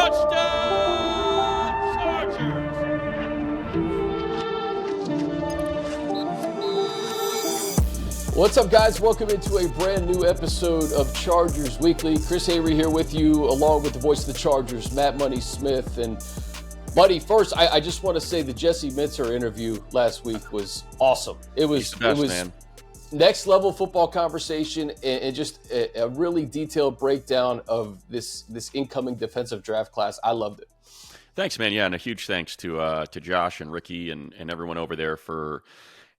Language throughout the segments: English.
Touchdown, Chargers! What's up, guys? Welcome into a brand new episode of Chargers Weekly. Chris Hayre here with you, along with the voice of the Chargers, Matt Money Smith. And Buddy, first, I just want to say the Jesse Minter interview last week was awesome. It was man. Next level football conversation and just a really detailed breakdown of this incoming defensive draft class. I loved it. Thanks, man. Yeah, and a huge thanks to Josh and Ricky and everyone over there for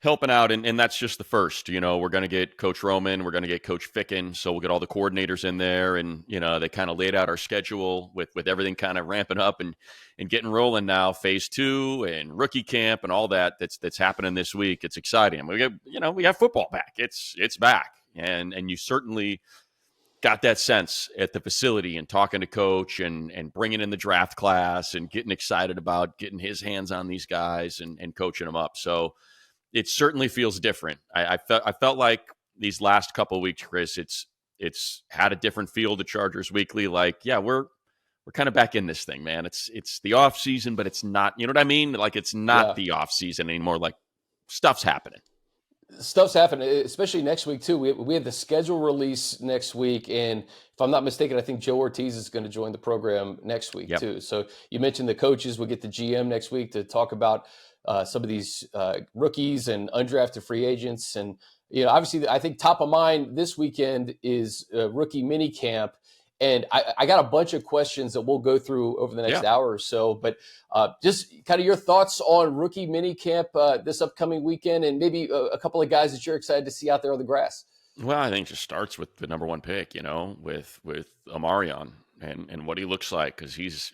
helping out. And that's just the first. You know, we're going to get Coach Roman. We're going to get Coach Ficken. So we'll get all the coordinators in there. And, you know, they kind of laid out our schedule with everything kind of ramping up and getting rolling now. Phase 2 and rookie camp and all that's happening this week. It's exciting. We have football back. It's back. And you certainly got that sense at the facility and talking to Coach and bringing in the draft class and getting excited about getting his hands on these guys and coaching them up. So it certainly feels different. I felt like these last couple of weeks, Chris, it's had a different feel to Chargers Weekly. Like, yeah, we're kind of back in this thing, man. It's the off season, but it's not. You know what I mean? Like, it's not the off season anymore. Like, stuff's happening. Stuff's happening, especially next week too. We have the schedule release next week, and if I'm not mistaken, I think Joe Ortiz is going to join the program next week too. So you mentioned the coaches. We'll get the GM next week to talk about some of these rookies and undrafted free agents. And, you know, obviously I think top of mind this weekend is rookie minicamp. And I got a bunch of questions that we'll go through over the next hour or so, but just kind of your thoughts on rookie minicamp this upcoming weekend, and maybe a couple of guys that you're excited to see out there on the grass. Well, I think it just starts with the number one pick, you know, with Omarion and what he looks like, because he's,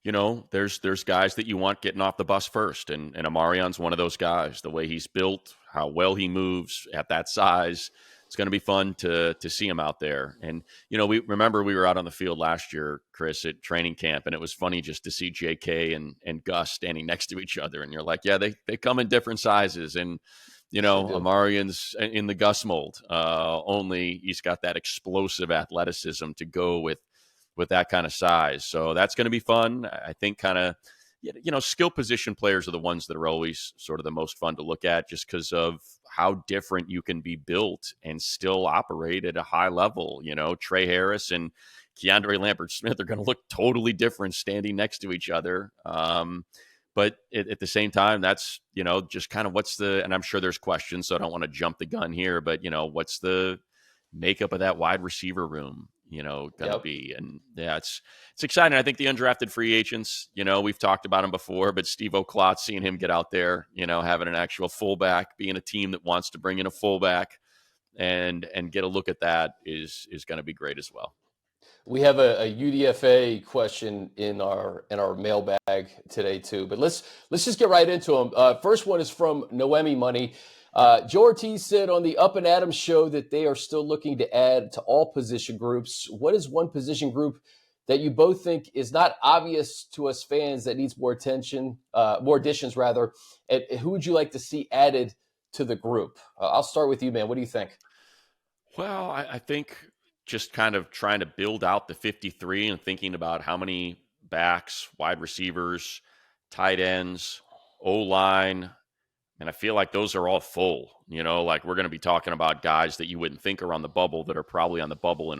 you know, there's guys that you want getting off the bus first, and Omarion's one of those guys. The way he's built, how well he moves at that size, it's going to be fun to see him out there. And, you know, we were out on the field last year, Chris, at training camp, and it was funny just to see JK and Gus standing next to each other, and you're like, yeah, they come in different sizes, and, you know, Omarion's in the Gus mold, only he's got that explosive athleticism to go with that kind of size. So that's going to be fun. I think kind of, you know, skill position players are the ones that are always sort of the most fun to look at, just because of how different you can be built and still operate at a high level. You know, Tre Harris and Keandre Lambert-Smith are going to look totally different standing next to each other. But at the same time, that's, you know, just kind of and I'm sure there's questions, so I don't want to jump the gun here, but, you know, what's the makeup of that wide receiver room, you know, going to be? And yeah, it's exciting. I think the undrafted free agents, you know, we've talked about him before, but Steve O'Klotz, seeing him get out there, you know, having an actual fullback, being a team that wants to bring in a fullback and get a look at that is going to be great as well. We have a UDFA question in our mailbag today too, but let's just get right into them. First one is from Noemi Money. Joe Ortiz said on the Up and Adams show that they are still looking to add to all position groups. What is one position group that you both think is not obvious to us fans that needs more attention, more additions rather? And who would you like to see added to the group? I'll start with you, man. What do you think? Well, I think just kind of trying to build out the 53 and thinking about how many backs, wide receivers, tight ends, O-line. And I feel like those are all full, you know, like we're going to be talking about guys that you wouldn't think are on the bubble that are probably on the bubble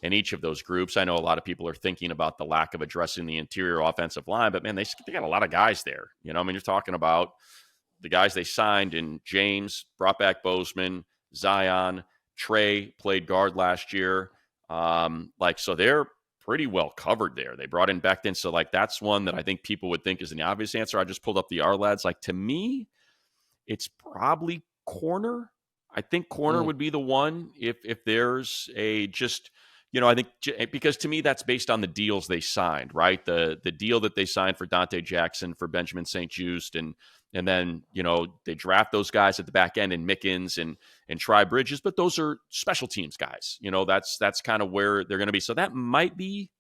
in each of those groups. I know a lot of people are thinking about the lack of addressing the interior offensive line, but man, they got a lot of guys there. You know, I mean, you're talking about the guys they signed in James, brought back Bozeman, Zion, Tre played guard last year. So they're pretty well covered there. They brought in Becton. So like, that's one that I think people would think is an obvious answer. I just pulled up the R-Lads. Like, to me, it's probably corner. I think corner would be the one if there's a just, you know, I think because to me that's based on the deals they signed, right? The deal that they signed for Dante Jackson, for Benjamin St-Juste, and then, you know, they draft those guys at the back end in Mickens and Tri Bridges, but those are special teams guys. You know, that's kind of where they're going to be. So that might be,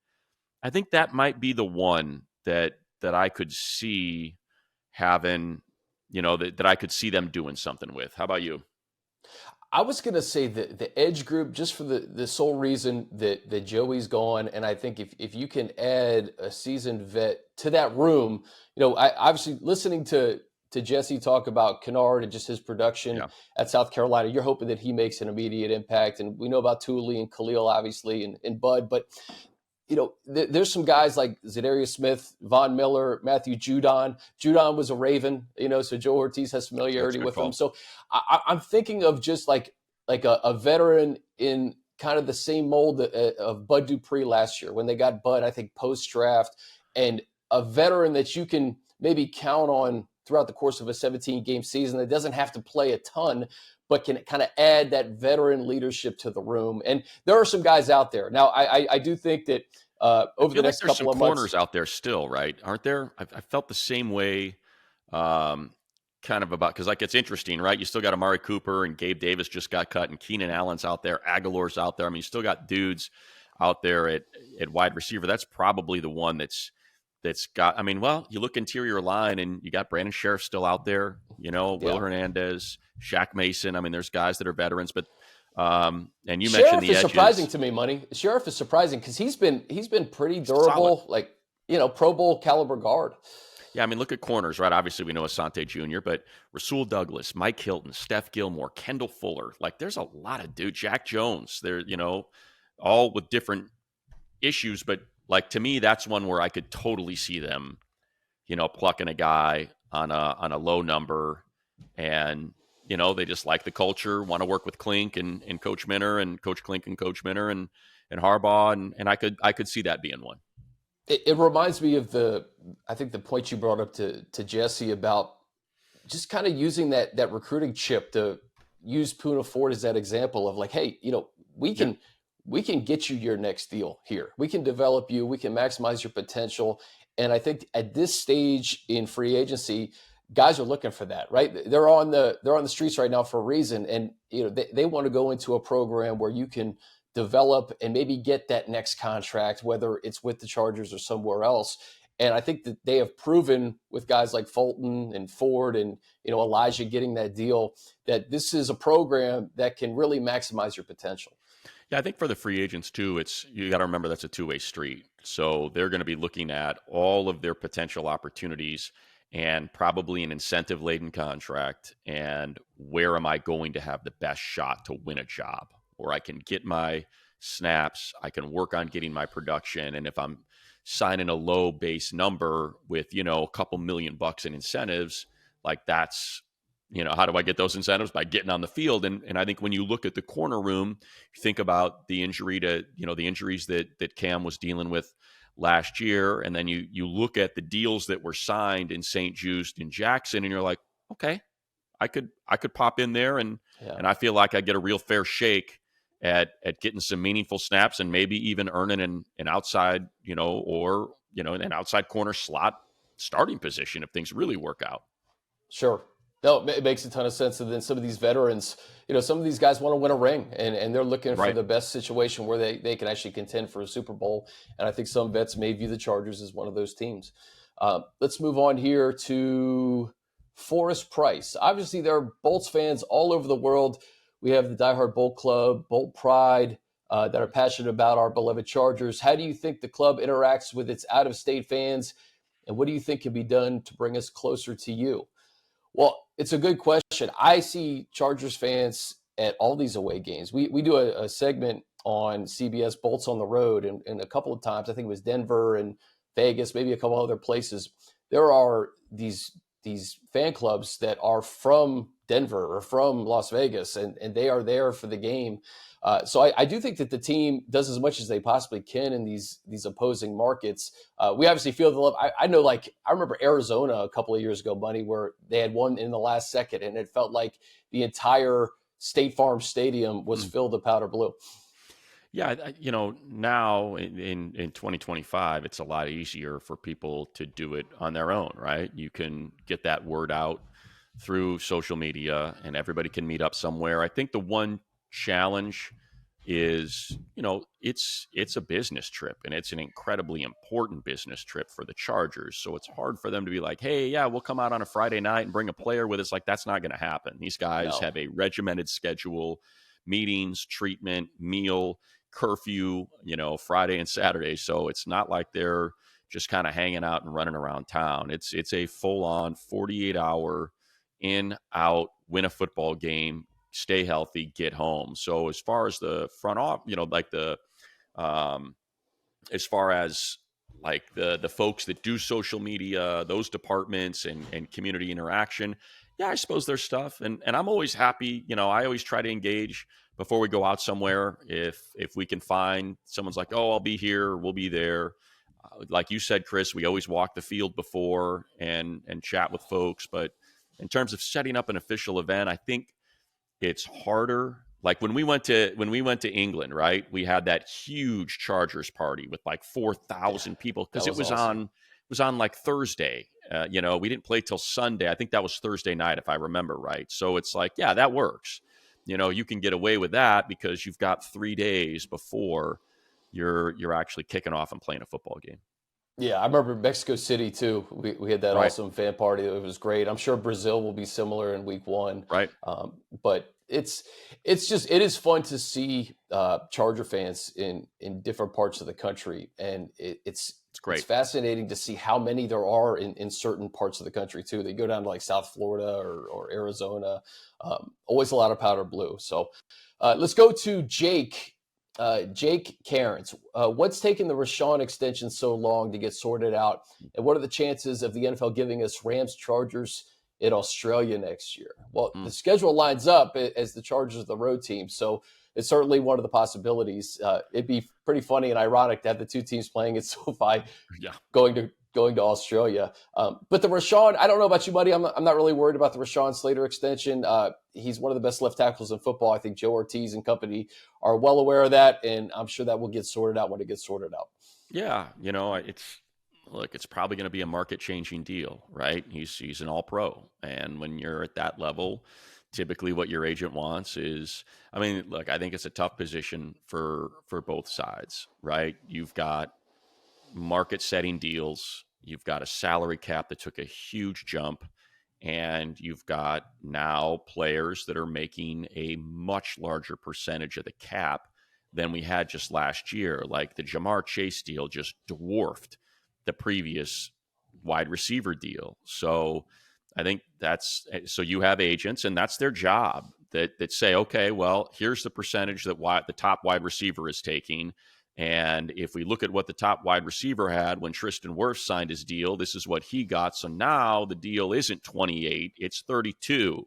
I think that might be the one that I could see having, you know, that I could see them doing something with. How about you? I was going to say the edge group, just for the sole reason that Joey's gone. And I think if you can add a seasoned vet to that room, I obviously listening to Jesse talk about Kennard and just his production at South Carolina, you're hoping that he makes an immediate impact. And we know about Thule and Khalil, obviously, and Bud, but there's some guys like Zadarius Smith, Von Miller, Matthew Judon. Judon was a Raven, so Joe Ortiz has familiarity with him. So I'm thinking of just like a veteran in kind of the same mold of Bud Dupree last year when they got Bud, I think, post-draft, and a veteran that you can maybe count on throughout the course of a 17-game season that doesn't have to play a ton, but can kind of add that veteran leadership to the room. And there are some guys out there. Now, I do think that over the next couple of months. There's some corners out there still, right? Aren't there? I felt the same way kind of about, because it's interesting, right? You still got Amari Cooper and Gabe Davis just got cut and Keenan Allen's out there. Aguilar's out there. I mean, you still got dudes out there at wide receiver. That's probably the one that's got, you look interior line and you got Brandon Sheriff still out there, Will Hernandez, Shaq Mason. I mean, there's guys that are veterans, but and you Sheriff mentioned the edges. Sheriff is surprising to me, Money. Sheriff is surprising because he's been pretty durable, Pro Bowl caliber guard. Yeah, look at corners, right? Obviously, we know Asante Jr., but Rasul Douglas, Mike Hilton, Steph Gilmore, Kendall Fuller. There's a lot of dudes. Jack Jones. They're, all with different issues, but to me, that's one where I could totally see them, plucking a guy on a low number, and they just like the culture, want to work with Klink and Coach Minner and Coach Klink and Coach Minner and Harbaugh, and I could see that being one. It reminds me of I think the point you brought up to Jesse about just kind of using that recruiting chip to use Poona Ford as that example of hey, we can get you your next deal here. We can develop you. We can maximize your potential. And I think at this stage in free agency, guys are looking for that, right? They're on the streets right now for a reason. And, they want to go into a program where you can develop and maybe get that next contract, whether it's with the Chargers or somewhere else. And I think that they have proven with guys like Fulton and Ford and, Elijah getting that deal, that this is a program that can really maximize your potential. Yeah, I think for the free agents too, you got to remember that's a two-way street. So they're going to be looking at all of their potential opportunities and probably an incentive-laden contract. And where am I going to have the best shot to win a job? Where I can get my snaps, I can work on getting my production. And if I'm signing a low base number with, a couple $1 million in incentives, that's, how do I get those incentives? By getting on the field. And I think when you look at the corner room, you think about the injury to, the injuries that Cam was dealing with last year. And then you look at the deals that were signed in St. Just and Jackson, and you're like, okay, I could pop in there and I feel like I get a real fair shake at getting some meaningful snaps and maybe even earning an outside, or, an outside corner slot starting position if things really work out. Sure. No, it makes a ton of sense. And then some of these veterans, some of these guys want to win a ring and they're looking for the best situation where they can actually contend for a Super Bowl. And I think some vets may view the Chargers as one of those teams. Let's move on here to Forrest Price. Obviously, there are Bolts fans all over the world. We have the diehard Bolt Club, Bolt Pride, that are passionate about our beloved Chargers. How do you think the club interacts with its out-of-state fans? And what do you think can be done to bring us closer to you? Well, it's a good question. I see Chargers fans at all these away games. We do a segment on CBS Bolts on the Road, and a couple of times, I think it was Denver and Vegas, maybe a couple other places. There are these fan clubs that are from Denver or from Las Vegas, and they are there for the game. So I do think that the team does as much as they possibly can in these opposing markets. We obviously feel the love. I know, I remember Arizona a couple of years ago, Bunny, where they had one in the last second, and it felt like the entire State Farm Stadium was filled to powder blue. Yeah, now in 2025, it's a lot easier for people to do it on their own, right? You can get that word out through social media, and everybody can meet up somewhere. I think the one challenge is, it's a business trip, and it's an incredibly important business trip for the Chargers. So it's hard for them to be like, hey, yeah, we'll come out on a Friday night and bring a player with us. Like, that's not going to happen. These guys No. have a regimented schedule, meetings, treatment, meal, curfew, Friday and Saturday. So it's not like they're just kind of hanging out and running around town. It's a full on 48-hour in, out, win a football game, stay healthy, get home. So as far as the front off, as far as like the folks that do social media, those departments and community interaction, yeah, I suppose there's stuff. And I'm always happy. I always try to engage before we go out somewhere. If we can find someone's like, oh, I'll be here, we'll be there. Like you said, Chris, we always walk the field before and chat with folks. But in terms of setting up an official event, I think it's harder. Like when we went to England, right? We had that huge Chargers party with like 4,000 people because it was awesome. on like Thursday. We didn't play till Sunday. I think that was Thursday night, if I remember right. So it's like, yeah, that works. You can get away with that because you've got 3 days before you're actually kicking off and playing a football game. Yeah, I remember Mexico City too. We had that Right. awesome fan party. It was great. I'm sure Brazil will be similar in week 1. Right. But it is fun to see Charger fans in different parts of the country, and it's great. It's fascinating to see how many there are in certain parts of the country too. They go down to like South Florida or Arizona. Always a lot of powder blue. So let's go to Jake. Jake Cairns, what's taking the Rashawn extension so long to get sorted out? And what are the chances of the NFL giving us Rams Chargers in Australia next year? Well, the schedule lines up as the Chargers are the road team. So it's certainly one of the possibilities. It'd be pretty funny and ironic to have the two teams playing at SoFi going to Australia. But the Rashawn, I don't know about you, buddy. I'm not really worried about the Rashawn Slater extension. He's one of the best left tackles in football. I think Joe Ortiz and company are well aware of that, and I'm sure that will get sorted out when it gets sorted out. Yeah, it's probably going to be a market-changing deal, right? He's an all-pro, and when you're at that level, typically what your agent wants is, I think it's a tough position for both sides, right? You've got market-setting deals, you've got a salary cap that took a huge jump, and you've got now players that are making a much larger percentage of the cap than we had just last year. Like the Jamar Chase deal just dwarfed the previous wide receiver deal. So I think so you have agents, and that's their job that say, okay, well, here's the percentage that the top wide receiver is taking. And if we look at what the top wide receiver had when Tristan Wirfs signed his deal, this is what he got. So now the deal isn't 28, it's 32.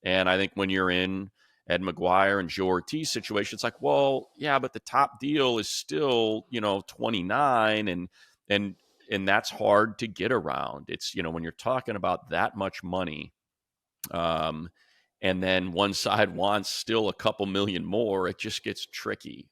And I think when you're in Ed McGuire and Joe Ortiz situation, it's like, well, yeah, but the top deal is still, 29, and that's hard to get around. It's, when you're talking about that much money, and then one side wants still a couple million more, it just gets tricky.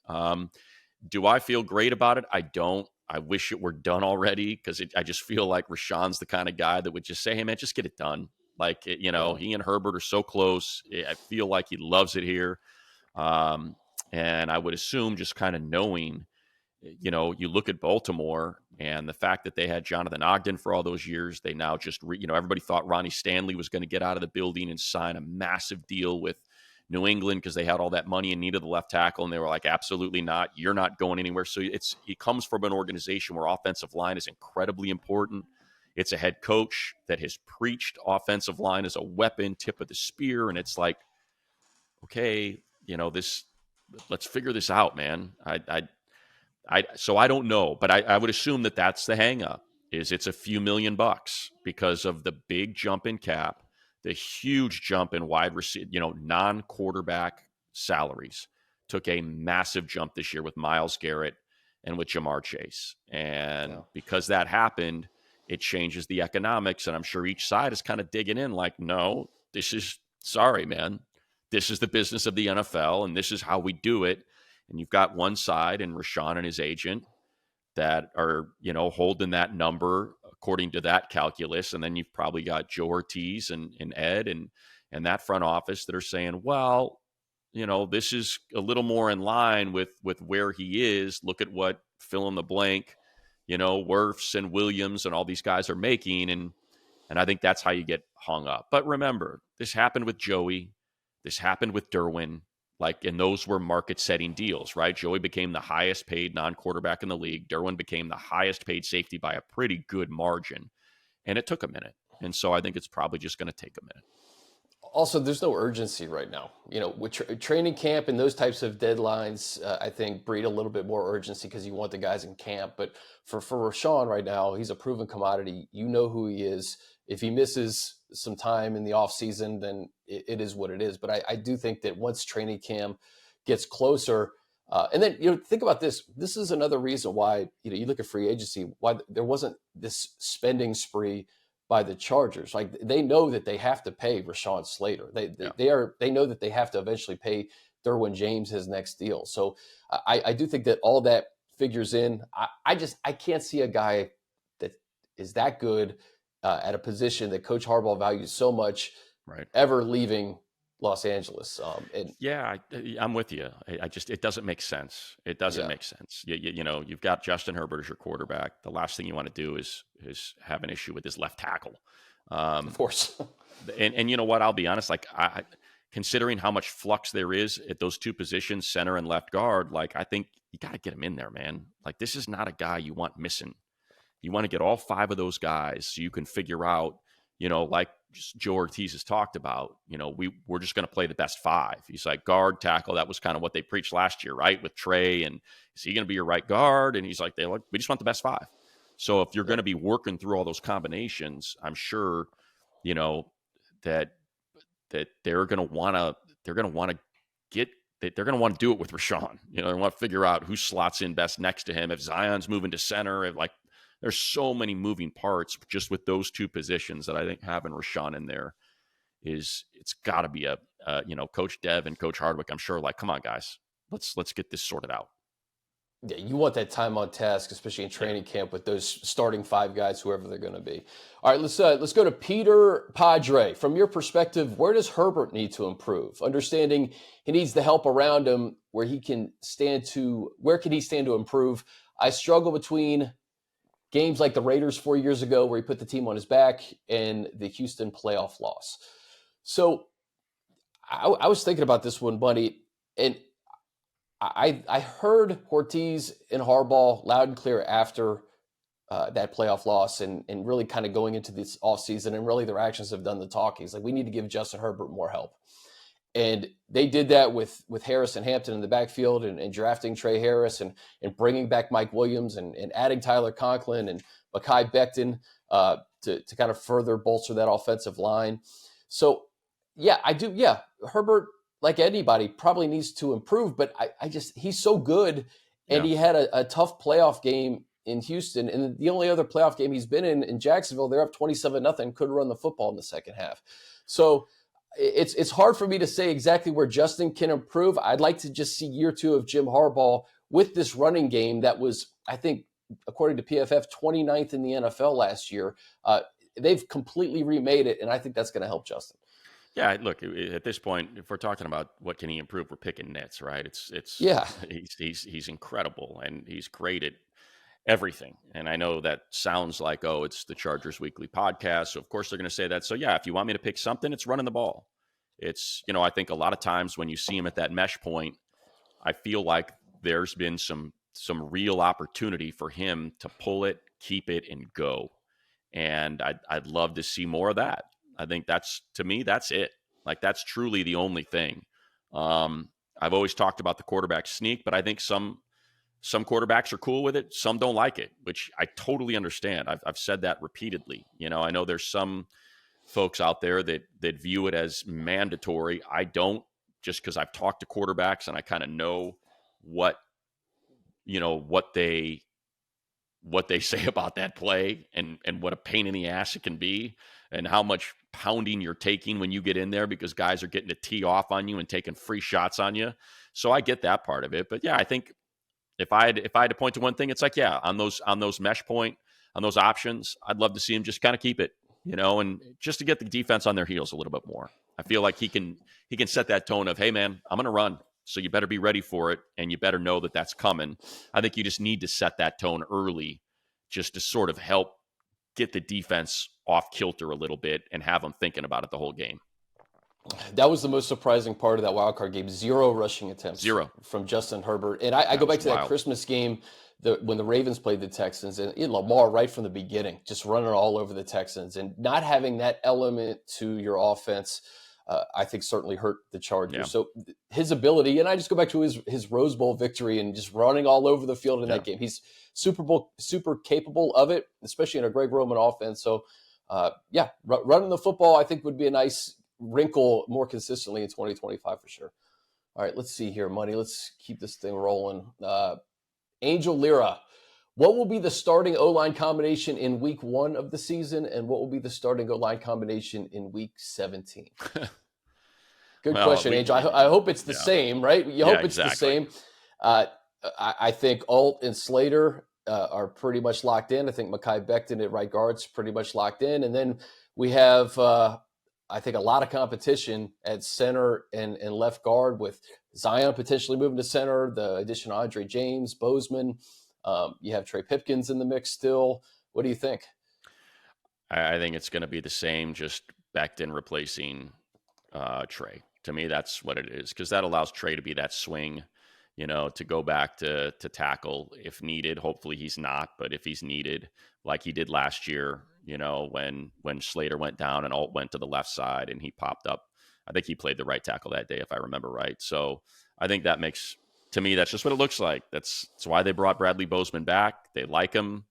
Do I feel great about it? I don't. I wish it were done already because I just feel like Rashawn's the kind of guy that would just say, hey, man, just get it done. Like, he and Herbert are so close. I feel like he loves it here. And I would assume just kind of knowing, you look at Baltimore and the fact that they had Jonathan Ogden for all those years, they now just, everybody thought Ronnie Stanley was going to get out of the building and sign a massive deal with New England because they had all that money and needed the left tackle, and they were like, absolutely not. You're not going anywhere. So he comes from an organization where offensive line is incredibly important. It's a head coach that has preached offensive line as a weapon, tip of the spear, and it's like, okay, let's figure this out, man. So I don't know, but I would assume that that's the hang up, is it's a few $1 million because of the big jump in cap, the huge jump in wide receiver, non-quarterback salaries took a massive jump this year with Myles Garrett and with Jamar Chase. And because that happened, it changes the economics. And I'm sure each side is kind of digging in like, no, sorry, man. This is the business of the NFL, and this is how we do it. And you've got one side and Rashawn and his agent that are, holding that number according to that calculus. And then you've probably got Joe Ortiz and Ed and that front office that are saying, well, this is a little more in line with where he is. Look at what fill in the blank, Wirfs and Williams and all these guys are making. And I think that's how you get hung up. But remember, this happened with Joey. This happened with Derwin. And those were market-setting deals, right? Joey became the highest-paid non-quarterback in the league. Derwin became the highest-paid safety by a pretty good margin. And it took a minute. And so I think it's probably just going to take a minute. Also, there's no urgency right now. With training camp and those types of deadlines, I think breed a little bit more urgency because you want the guys in camp. But for Rashawn right now, he's a proven commodity. You know who he is. If he misses some time in the offseason, then it is what it is. But I do think that once training camp gets closer, and then, think about this. This is another reason why, you look at free agency, why there wasn't this spending spree by the Chargers. They know that they have to pay Rashawn Slater. They know that they have to eventually pay Derwin James his next deal. So I do think that all that figures in. I can't see a guy that is that good at a position that Coach Harbaugh values so much, right, ever leaving Los Angeles. I'm with you. It doesn't make sense. It doesn't make sense. You've got Justin Herbert as your quarterback. The last thing you want to do is have an issue with his left tackle. Of course. and you know what? I'll be honest. Considering how much flux there is at those two positions, center and left guard, I think you got to get him in there, man. This is not a guy you want missing. You want to get all five of those guys so you can figure out, like Joe Ortiz has talked about, we're just going to play the best five. He's like, guard, tackle. That was kind of what they preached last year, right? With Tre, and is he going to be your right guard? And he's like, we just want the best five. So if you're going to be working through all those combinations, I'm sure, that they're going to want to do it with Rashawn. They want to figure out who slots in best next to him. If Zion's moving to center, there's so many moving parts just with those two positions that I think having Rashawn in there it's got to be Coach Dev and Coach Hardwick, I'm sure, come on, guys, let's get this sorted out. Yeah, you want that time on task, especially in training camp with those starting five guys, whoever they're going to be. All right, let's go to Peter Padre. From your perspective, where does Herbert need to improve? Understanding he needs the help around him, where can he stand to improve? I struggle between games like the Raiders 4 years ago, where he put the team on his back, and the Houston playoff loss. So I was thinking about this one, Bunny, and I heard Ortiz and Harbaugh loud and clear after that playoff loss and really kind of going into this offseason, and really their actions have done the talking. It's we need to give Justin Herbert more help. And they did that with Harris and Hampton in the backfield and drafting Tre Harris and bringing back Mike Williams and adding Tyler Conklin and Mekhi Becton to kind of further bolster that offensive line. So, I do. Yeah, Herbert, like anybody, probably needs to improve, but he's so good. And he had a tough playoff game in Houston. And the only other playoff game he's been in Jacksonville, they're up 27-0, couldn't run the football in the second half. So, it's hard for me to say exactly where Justin can improve. I'd like to just see year two of Jim Harbaugh with this running game that was, I think, according to PFF, 29th in the NFL last year. They've completely remade it, and I think that's going to help Justin. Yeah, look, at this point, if we're talking about what can he improve, we're picking nits, right? He's incredible, and he's great at everything. And I know that sounds like, it's the Chargers Weekly podcast, so of course they're going to say that. So if you want me to pick something, it's running the ball. It's, I think a lot of times when you see him at that mesh point, I feel like there's been some real opportunity for him to pull it, keep it, and go. And I'd love to see more of that. I think to me, that's it. That's truly the only thing. I've always talked about the quarterback sneak, but I think some quarterbacks are cool with it. Some don't like it, which I totally understand. I've said that repeatedly. I know there's some folks out there that view it as mandatory. I don't, just because I've talked to quarterbacks and I kind of know what they say about that play and what a pain in the ass it can be and how much pounding you're taking when you get in there because guys are getting to tee off on you and taking free shots on you. So I get that part of it. But I think if I had to point to one thing, it's on those mesh point, on those options, I'd love to see him just kind of keep it, and just to get the defense on their heels a little bit more. I feel like he can set that tone of, hey man, I'm going to run, so you better be ready for it, and you better know that that's coming. I think you just need to set that tone early, just to sort of help get the defense off kilter a little bit and have them thinking about it the whole game. That was the most surprising part of that wild card game. 0 rushing attempts. 0 from Justin Herbert. And I go back to that Christmas game when the Ravens played the Texans, and Lamar right from the beginning, just running all over the Texans, and not having that element to your offense, I think certainly hurt the Chargers. Yeah. So his ability, and I just go back to his Rose Bowl victory and just running all over the field in that game. He's super capable of it, especially in a Greg Roman offense. So running the football, I think, would be a nice wrinkle more consistently in 2025 for sure. All right, let's see here, Money. Let's keep this thing rolling. Angel Lira, what will be the starting O-line combination in week 1 of the season, and what will be the starting O-line combination in week 17? Good question, Angel. I hope it's the same, right? You hope it's the same. I think Alt and Slater are pretty much locked in. I think Mekhi Becton at right guard's pretty much locked in. And then we have I think a lot of competition at center and left guard, with Zion potentially moving to center, the addition of Andre James, Bozeman. You have Trey Pipkins in the mix still. What do you think? I think it's going to be the same, just Becton replacing Trey. To me, that's what it is, because that allows Trey to be that swing, to go back to tackle if needed. Hopefully he's not, but if he's needed, like he did last year, when Slater went down and Alt went to the left side and he popped up. I think he played the right tackle that day, if I remember right. So I think that makes, to me, that's just what it looks like. That's why they brought Bradley Bozeman back. They like him.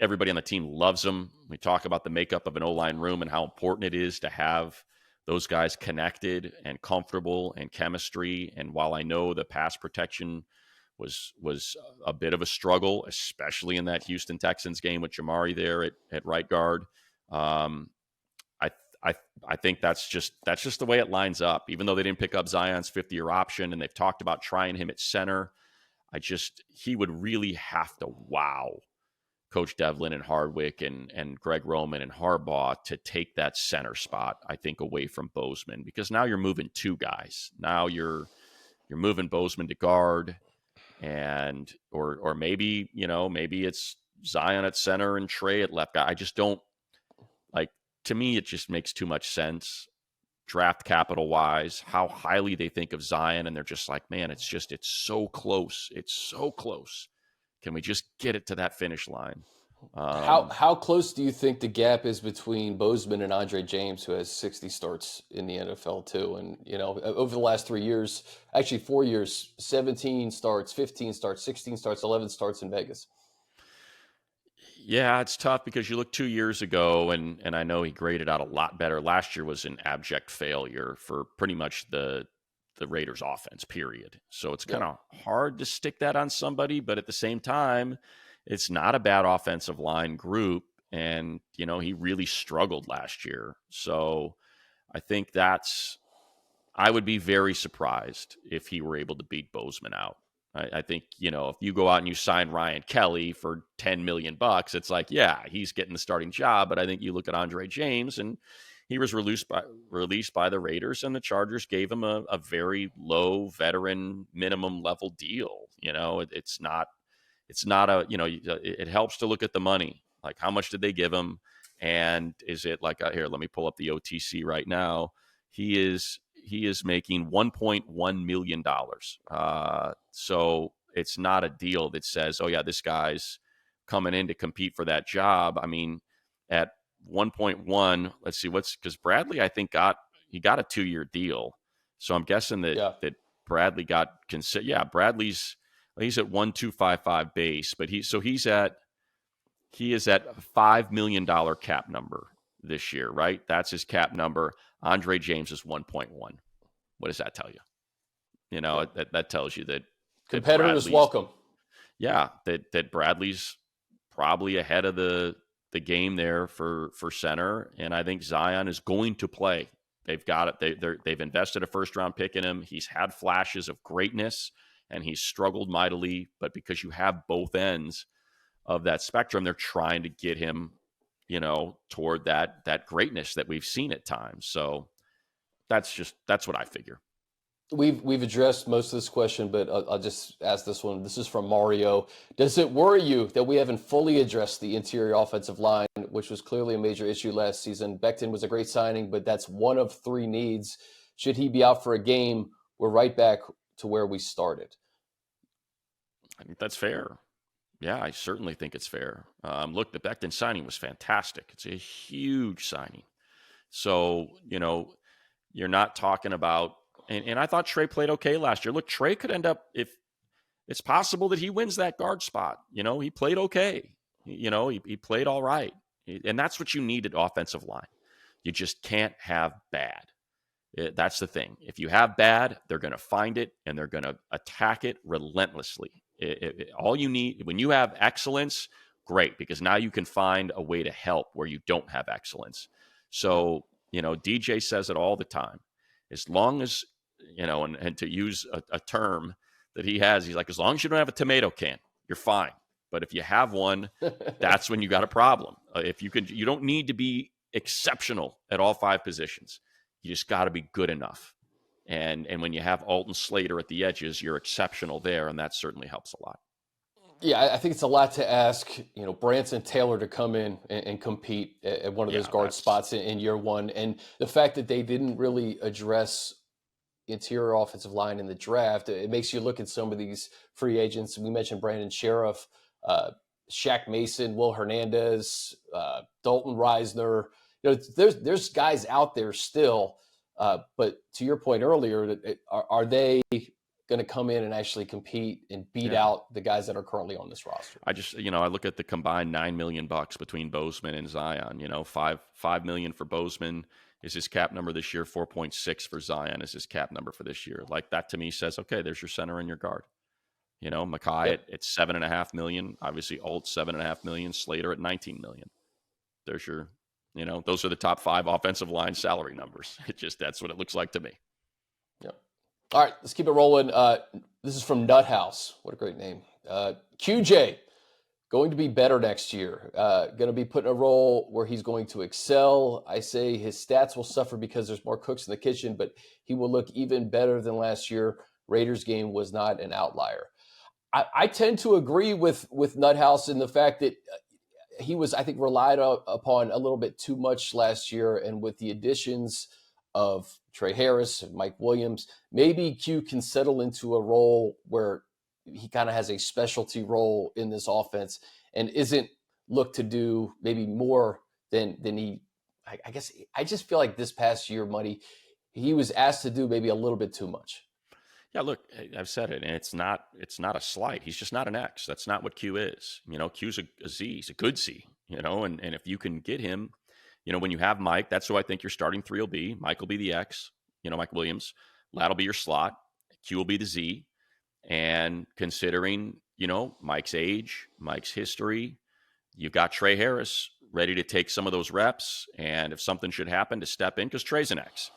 Everybody on the team loves him. We talk about the makeup of an O-line room and how important it is to have those guys connected and comfortable and chemistry. And while I know the pass protection was a bit of a struggle, especially in that Houston Texans game with Jamari there at right guard, I think that's just the way it lines up. Even though they didn't pick up Zion's 5th-year option, and they've talked about trying him at center, he would really have to wow Coach Devlin and Hardwick and Greg Roman and Harbaugh to take that center spot, I think, away from Bozeman, because now you're moving 2 guys. Now you're moving Bozeman to guard, and or maybe it's Zion at center and Trey at left guy. I just don't like. To me, it just makes too much sense, draft capital wise, how highly they think of Zion, and they're just like, man, it's so close. It's so close. Can we just get it to that finish line? How close do you think the gap is between Bozeman and Andre James, who has 60 starts in the NFL too? And, over the last 3 years, actually 4 years, 17 starts, 15 starts, 16 starts, 11 starts in Vegas. Yeah, it's tough because you look 2 years ago, and I know he graded out a lot better. Last year was an abject failure for pretty much the Raiders offense, period. So it's kind of hard to stick that on somebody, but at the same time, it's not a bad offensive line group. And, he really struggled last year. So I think I would be very surprised if he were able to beat Bozeman out. I think, if you go out and you sign Ryan Kelly for $10 million, it's like, yeah, he's getting the starting job. But I think you look at Andre James, and he was released by the Raiders, and the Chargers gave him a very low veteran minimum level deal. It's not it helps to look at the money. Like, how much did they give him? And is it like, here, let me pull up the OTC right now. He is making $1.1 million. So it's not a deal that says, oh yeah, this guy's coming in to compete for that job. I mean, at 1.1, let's see, because Bradley, I think got a 2-year deal. So I'm guessing that Bradley got considered. Yeah, he's at 1.255 base, but he is at $5 million cap number this year, right? That's his cap number. Andre James is 1.1. What does that tell you? That tells you that competitors welcome. Yeah, that Bradley's probably ahead of the game there for center, and I think Zion is going to play. They've got it. They've invested a 1st-round pick in him. He's had flashes of greatness, and he's struggled mightily. But because you have both ends of that spectrum, they're trying to get him, toward that greatness that we've seen at times. So That's what I figure. We've addressed most of this question, but I'll just ask this one. This is from Mario. Does it worry you that we haven't fully addressed the interior offensive line, which was clearly a major issue last season? Becton was a great signing, but that's one of 3 needs. Should he be out for a game, we're right back to where we started. I think that's fair. Yeah, I certainly think it's fair. Look, the Becton signing was fantastic. It's a huge signing. So, you're not talking about, and I thought Tre played okay last year. Look, Tre could end up, if it's possible that he wins that guard spot. He played okay. He played all right. And that's what you need at offensive line. You just can't have bad. That's the thing. If you have bad, they're going to find it and they're going to attack it relentlessly. All you need, when you have excellence, great, because now you can find a way to help where you don't have excellence. So, DJ says it all the time. As long as, and to use a term that he has, he's like, as long as you don't have a tomato can, you're fine. But if you have one, that's when you got a problem. You don't need to be exceptional at all 5 positions. You just got to be good enough. And when you have Alton Slater at the edges, you're exceptional there, and that certainly helps a lot. Yeah, I think it's a lot to ask, Branson Taylor to come in and compete at one of those guard spots in year 1. And the fact that they didn't really address interior offensive line in the draft, it makes you look at some of these free agents. We mentioned Brandon Sheriff, Shaq Mason, Will Hernandez, Dalton Reisner. There's guys out there still. But to your point earlier, are they going to come in and actually compete and beat out the guys that are currently on this roster? I look at the combined $9 million between Bozeman and Zion. $5 million for Bozeman is his cap number this year. 4.6 for Zion is his cap number for this year. Like, that to me says, okay, there's your center and your guard. Mackay at $7.5 million. Obviously, Alt $7.5 million. Slater at $19 million. There's your, those are the top 5 offensive line salary numbers. That's what it looks like to me. Yeah. All right, let's keep it rolling. This is from Nuthouse. What a great name. QJ, going to be better next year. Going to be put in a role where he's going to excel. I say his stats will suffer because there's more cooks in the kitchen, but he will look even better than last year. Raiders game was not an outlier. I tend to agree with Nuthouse in the fact that he was, I think, relied upon a little bit too much last year. And with the additions of Tre Harris and Mike Williams, maybe Q can settle into a role where he kind of has a specialty role in this offense and isn't looked to do maybe more than he, I guess. I just feel like this past year, Muddy, he was asked to do maybe a little bit too much. Yeah, look, I've said it, and it's not a slight. He's just not an X. That's not what Q is. Q's a Z. He's a good Z, and if you can get him, when you have Mike, that's who I think your starting 3 will be. Mike will be the X, Mike Williams. Ladd will be your slot. Q will be the Z. And considering, Mike's age, Mike's history, you've got Tre Harris ready to take some of those reps. And if something should happen, to step in, because Tre's an X.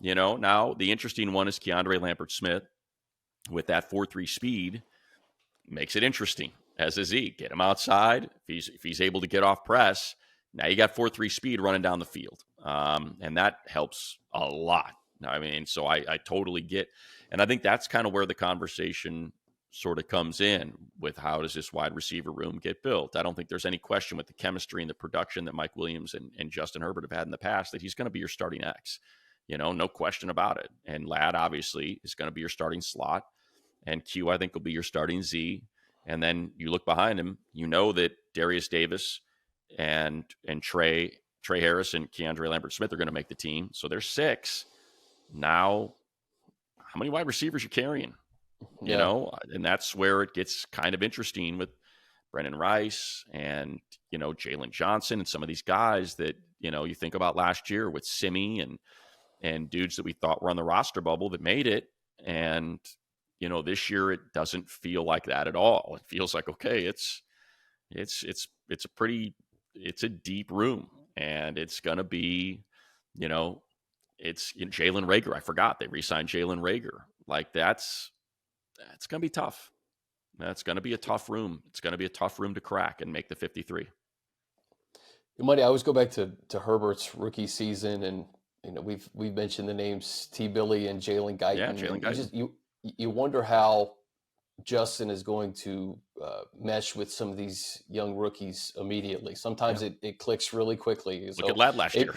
Now the interesting one is Keandre Lambert-Smith. With that 4.3 speed, makes it interesting as a Z. Get him outside. If he's able to get off press, now you got 4.3 speed running down the field. And that helps a lot. So I totally get, and I think that's kind of where the conversation sort of comes in with how does this wide receiver room get built. I don't think there's any question with the chemistry and the production that Mike Williams and Justin Herbert have had in the past that he's going to be your starting X. No question about it. And Ladd obviously is going to be your starting slot. And Q, I think, will be your starting Z. And then you look behind him, that Darius Davis and Tre Harris and Keandre Lambert-Smith are going to make the team. So there's 6. Now, how many wide receivers you carrying? And that's where it gets kind of interesting with Brendan Rice and, Jalen Johnson and some of these guys that, you think about last year with Simi and dudes that we thought were on the roster bubble that made it. And, this year it doesn't feel like that at all. It feels like, okay, it's a deep room, and it's going to be, it's Jalen Reagor. I forgot they re-signed Jalen Reagor. Like it's going to be tough. That's going to be a tough room. It's going to be a tough room to crack and make the 53. Money, I always go back to Herbert's rookie season and we've mentioned the names T. Billy and Jalen Guyton. Yeah, Jalen Guyton. You wonder how Justin is going to mesh with some of these young rookies immediately. Sometimes it clicks really quickly. Look at Ladd last year.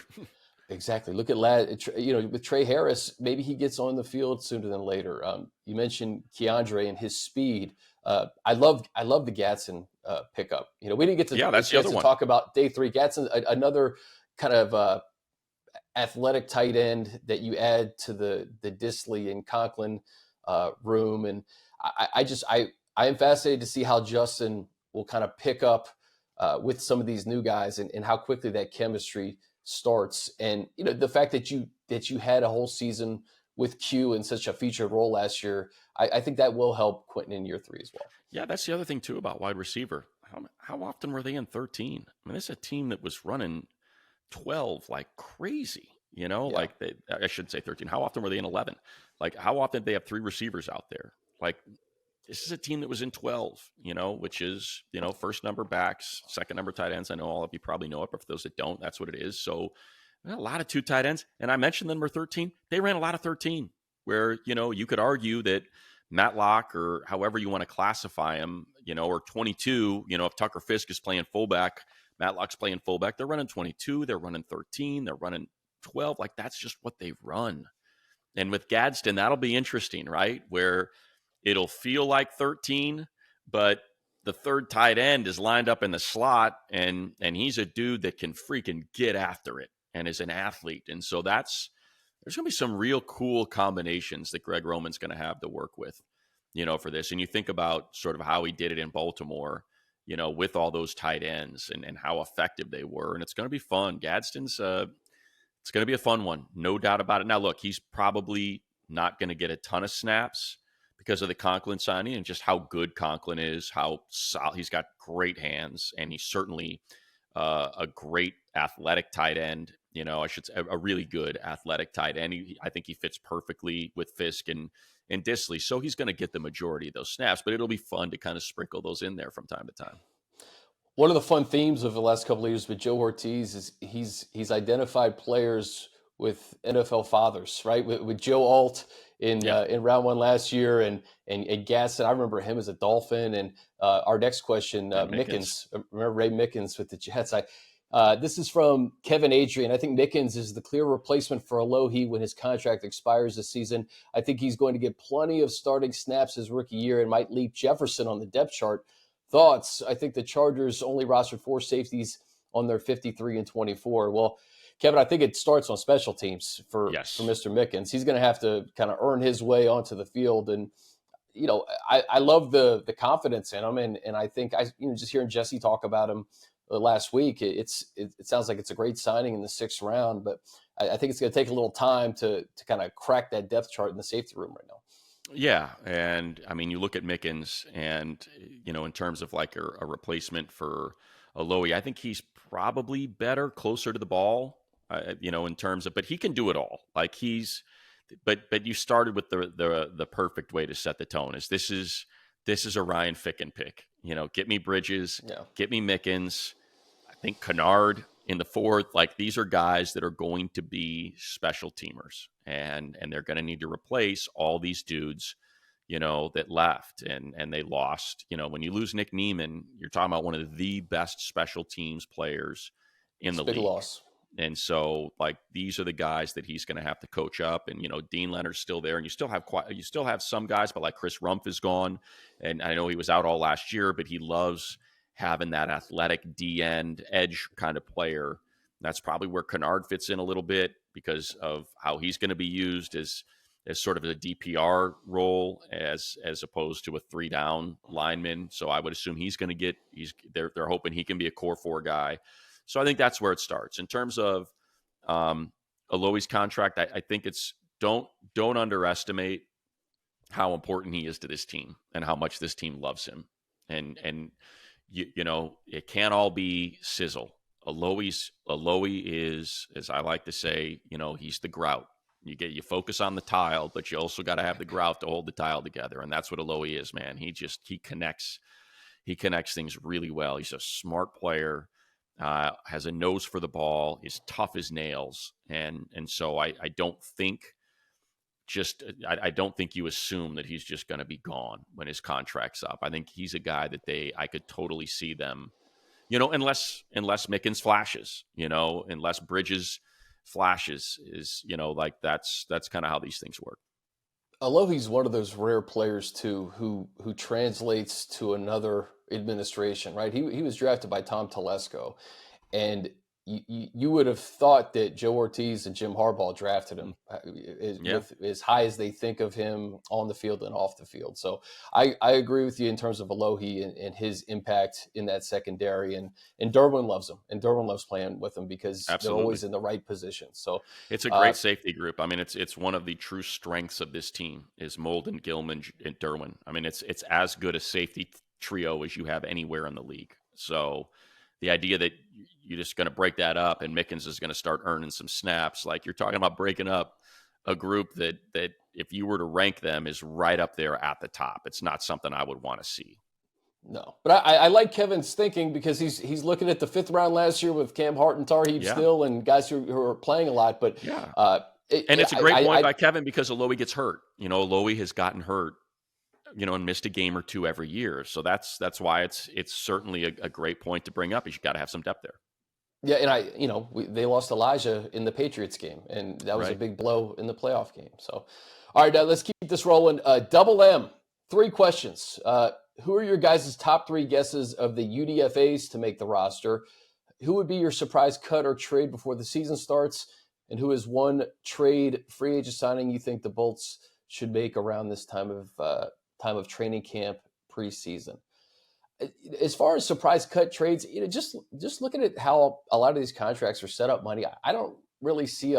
Exactly. Look at Ladd. With Tre Harris, maybe he gets on the field sooner than later. You mentioned Keandre and his speed. I love the Gatson pickup. We didn't get to that's the other one. Talk about day 3. Gatson, another kind of athletic tight end that you add to the Disley and Conklin room, and I am fascinated to see how Justin will kind of pick up with some of these new guys and how quickly that chemistry starts. And the fact that you had a whole season with Q in such a featured role last year, I think that will help Quentin in year 3 as well. Yeah, that's the other thing too about wide receiver. How often were they in 13? I mean, this is a team that was running 12 like crazy. Like I shouldn't say 13. How often were they in 11? Like how often did they have 3 receivers out there? Like this is a team that was in 12, which is, first number backs, second number tight ends. I know all of you probably know it, but for those that don't, that's what it is. So a lot of 2 tight ends. And I mentioned the number 13. They ran a lot of 13 where, you could argue that Matlock or however you want to classify him, or 22, if Tucker Fisk is playing fullback, Matlock's playing fullback, they're running 22, they're running 13, they're running 12. Like that's just what they run. And with Gadsden, that'll be interesting, right? Where it'll feel like 13, but the third tight end is lined up in the slot, and he's a dude that can freaking get after it and is an athlete. And so there's going to be some real cool combinations that Greg Roman's going to have to work with, for this. And you think about sort of how he did it in Baltimore, with all those tight ends and how effective they were. And it's going to be fun. Gadsden's it's going to be a fun one, no doubt about it. Now, look, he's probably not going to get a ton of snaps because of the Conklin signing and just how good Conklin is, how solid. He's got great hands, and he's certainly a great athletic tight end. I should say a really good athletic tight end. I think he fits perfectly with Fisk and Disley, so he's going to get the majority of those snaps, but it'll be fun to kind of sprinkle those in there from time to time. One of the fun themes of the last couple of years with Joe Ortiz is he's identified players with NFL fathers, right? With Joe Alt in round 1 last year, and Gaston. I remember him as a Dolphin. And our next question, Mickens. Remember Ray Mickens with the Jets? This is from Kevin Adrian. I think Mickens is the clear replacement for Alohi when his contract expires this season. I think he's going to get plenty of starting snaps his rookie year and might leap Jefferson on the depth chart. Thoughts? I think the Chargers only rostered 4 safeties on their 53 and 24. Well, Kevin, I think it starts on special teams for Mr. Mickens. He's going to have to kind of earn his way onto the field. And, I love the confidence in him. And I think just hearing Jesse talk about him last week, it sounds like it's a great signing in the 6th round, but I think it's going to take a little time to kind of crack that depth chart in the safety room right now. Yeah. And I mean, you look at Mickens and, in terms of like a replacement for Alohi, I think he's probably better, closer to the ball, in terms of, but he can do it all. Like but you started with the perfect way to set the tone this is a Ryan Ficken pick, get me Bridges, get me Mickens. I think Kennard in the 4th, like these are guys that are going to be special teamers and they're going to need to replace all these dudes, that left and they lost. When you lose Nick Neiman, you're talking about one of the best special teams players in the league. Big loss. And so like, these are the guys that he's going to have to coach up. And, Dean Leonard's still there, and you still have some guys, but like Chris Rumpf is gone. And I know he was out all last year, but he loves having that athletic D-end edge kind of player. That's probably where Kennard fits in a little bit because of how he's going to be used as sort of a DPR role as opposed to a 3-down lineman. So I would assume they're hoping he can be a core 4 guy. So I think that's where it starts. In terms of Alohi's contract, I think it's don't underestimate how important he is to this team and how much this team loves him. And it can't all be sizzle. Alohi is, as I like to say, he's the grout. You focus on the tile, but you also got to have the grout to hold the tile together. And that's what Alohi is, man. He connects things really well. He's a smart player. has a nose for the ball, is tough as nails. And so I don't think I don't think you assume that he's just going to be gone when his contract's up. I think he's a guy that I could totally see them, unless Mickens flashes, unless Bridges flashes is, like that's kind of how these things work. Alohi's one of those rare players too who translates to another administration, right? He was drafted by Tom Telesco, and you would have thought that Joe Ortiz and Jim Harbaugh drafted him with as high as they think of him on the field and off the field. So I agree with you in terms of Alohi and his impact in that secondary. And Derwin loves him, and Derwin loves playing with him because they're always in the right position. So it's a great safety group. I mean, it's one of the true strengths of this team is Molden, Gilman, and Derwin. I mean, it's as good a safety trio as you have anywhere in the league. So the idea that you're just going to break that up and Mickens is going to start earning some snaps, like you're talking about breaking up a group that if you were to rank them is right up there at the top. It's not something I would want to see. No, but I like Kevin's thinking because he's looking at the 5th round last year with Cam Hart and Tarheeb still and guys who are playing a lot. But it's a great point by Kevin because Alohi gets hurt. Alohi has gotten hurt, and missed a game or two every year. So that's why it's certainly a great point to bring up. You got to have some depth there. Yeah, and they lost Elijah in the Patriots game, and that was a big blow in the playoff game. So, all right, let's keep this rolling. Double M, 3 questions. Who are your guys' top 3 guesses of the UDFAs to make the roster? Who would be your surprise cut or trade before the season starts? And who is one trade free agent signing you think the Bolts should make around this time of training camp preseason? As far as surprise cut trades, just looking at how a lot of these contracts are set up, money, I don't really see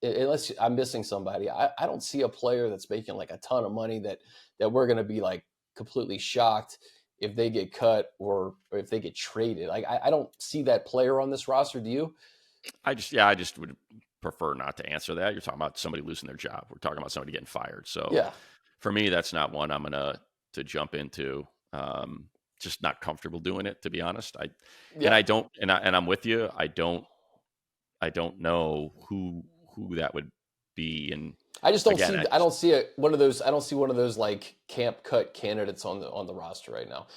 unless I'm missing somebody, I don't see a player that's making like a ton of money that we're going to be like completely shocked if they get cut or if they get traded. Like I don't see that player on this roster. Do you? I just would prefer not to answer that. You're talking about somebody losing their job. We're talking about somebody getting fired. So for me, that's not one I'm going to jump into. Just not comfortable doing it, to be honest. I'm with you. I don't know who that would be. And I just don't see one of those like camp cut candidates on the roster right now.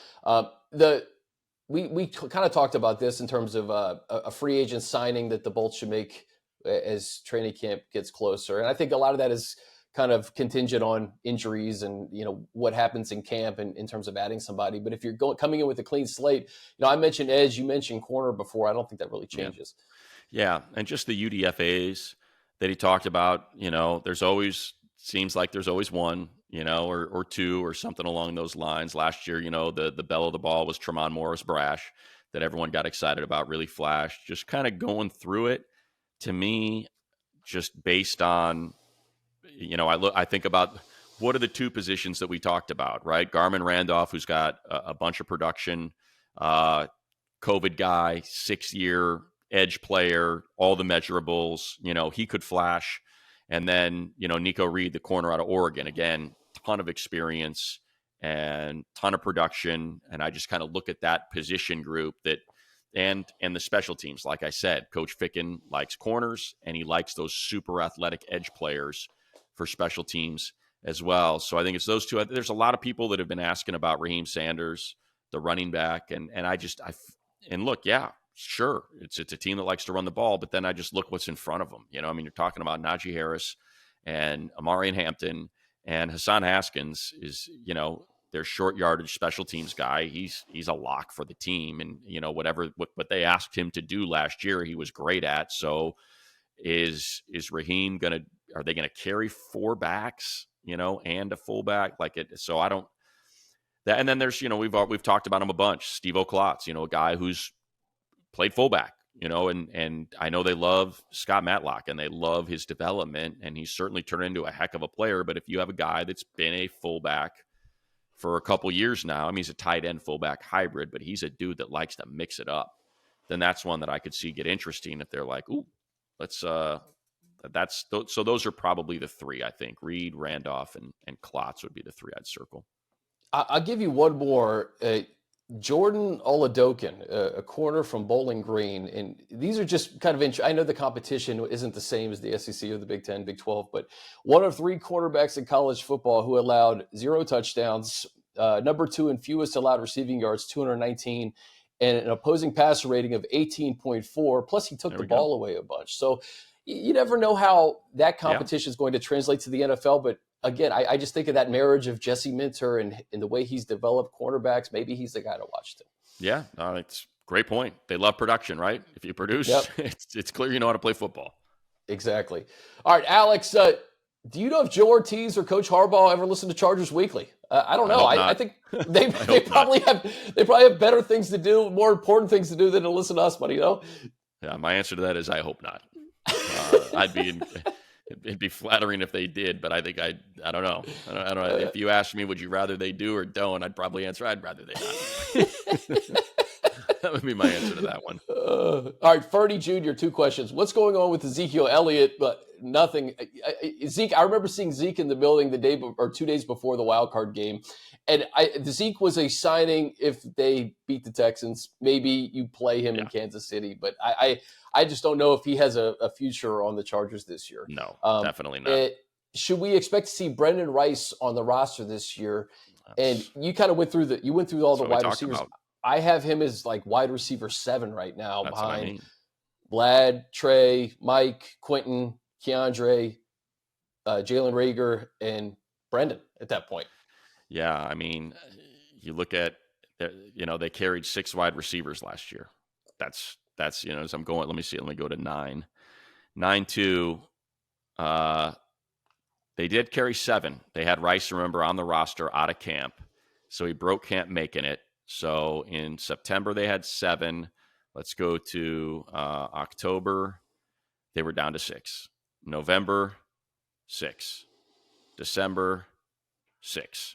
We kind of talked about this in terms of a free agent signing that the Bolts should make as training camp gets closer. And I think a lot of that is kind of contingent on injuries and, what happens in camp and in terms of adding somebody. But if you're coming in with a clean slate, I mentioned edge, you mentioned corner before. I don't think that really changes. Yeah. And just the UDFAs that he talked about, seems like there's always one, or two or something along those lines. Last year, the bell of the ball was Tremont Morris-Brash that everyone got excited about, really flashed. Just kind of going through it, to me, just based on, I think about what are the 2 positions that we talked about, right? Garmin Randolph, who's got a bunch of production, COVID guy, 6-year edge player, all the measurables, he could flash. And then, Nico Reed, the corner out of Oregon, again, ton of experience and ton of production. And I just kind of look at that position group and the special teams. Like I said, Coach Ficken likes corners and he likes those super athletic edge players for special teams as well. So I think it's those 2. There's a lot of people that have been asking about Raheem Sanders, the running back. And look, sure, it's a team that likes to run the ball, but then I just look what's in front of them. You're talking about Najee Harris and Omarion Hampton, and Hassan Haskins is, their short yardage special teams guy. He's a lock for the team, and what they asked him to do last year, he was great at. So is Raheem are they gonna carry 4 backs, and a fullback like it? So I don't. That, and then there's we've talked about him a bunch. Steve O'Klotz, a guy who's played fullback, and I know they love Scott Matlock and they love his development, and he's certainly turned into a heck of a player. But if you have a guy that's been a fullback for a couple years now, I mean, he's a tight end fullback hybrid, but he's a dude that likes to mix it up, then that's one that I could see get interesting if they're like, ooh, let's so those are probably the 3, I think. Reed, Randolph, and Klotz would be the 3 I'd circle. I'll give you one more. Jordan Oladokin, a corner from Bowling Green. And these are just kind of I know the competition isn't the same as the SEC or the Big 10, Big 12, but one of 3 quarterbacks in college football who allowed 0 touchdowns, number 2 in fewest allowed receiving yards, 219, and an opposing passer rating of 18.4. Plus, he took the ball away a bunch. So you never know how that competition is going to translate to the NFL, but again, I just think of that marriage of Jesse Minter and the way he's developed cornerbacks. Maybe he's the guy to watch too. Yeah, it's a great point. They love production, right? If you produce, it's clear you know how to play football. Exactly. All right, Alex, do you know if Joe Ortiz or Coach Harbaugh ever listen to Chargers Weekly? I don't know. I think they probably have better things to do, more important things to do than to listen to us, buddy. Yeah, my answer to that is I hope not. It'd be flattering if they did, but I think I don't know. I don't know. If you asked me, would you rather they do or don't? I'd probably answer I'd rather they not. That would be my answer to that one. All right, Ferdy Jr., 2 questions. What's going on with Ezekiel Elliott? But nothing. Zeke, I remember seeing Zeke in the building the day or 2 days before the wild card game, and Zeke was a signing if they beat the Texans. Maybe you play him in Kansas City, but I just don't know if he has a future on the Chargers this year. No, definitely not. Should we expect to see Brendan Rice on the roster this year? And you kind of went through all the wide receivers. I have him as like wide receiver 7 right now, behind Vlad, Tre, Mike, Quentin, Keandre, Jalen Reagor, and Brendan at that point. Yeah, I mean, you look at, they carried 6 wide receivers last year. That's as I'm going, let me go to 9. 9-2, they did carry 7. They had Rice, remember, on the roster out of camp. So he broke camp making it. So in September, they had 7. Let's go to October. They were down to 6. November, 6. December, 6.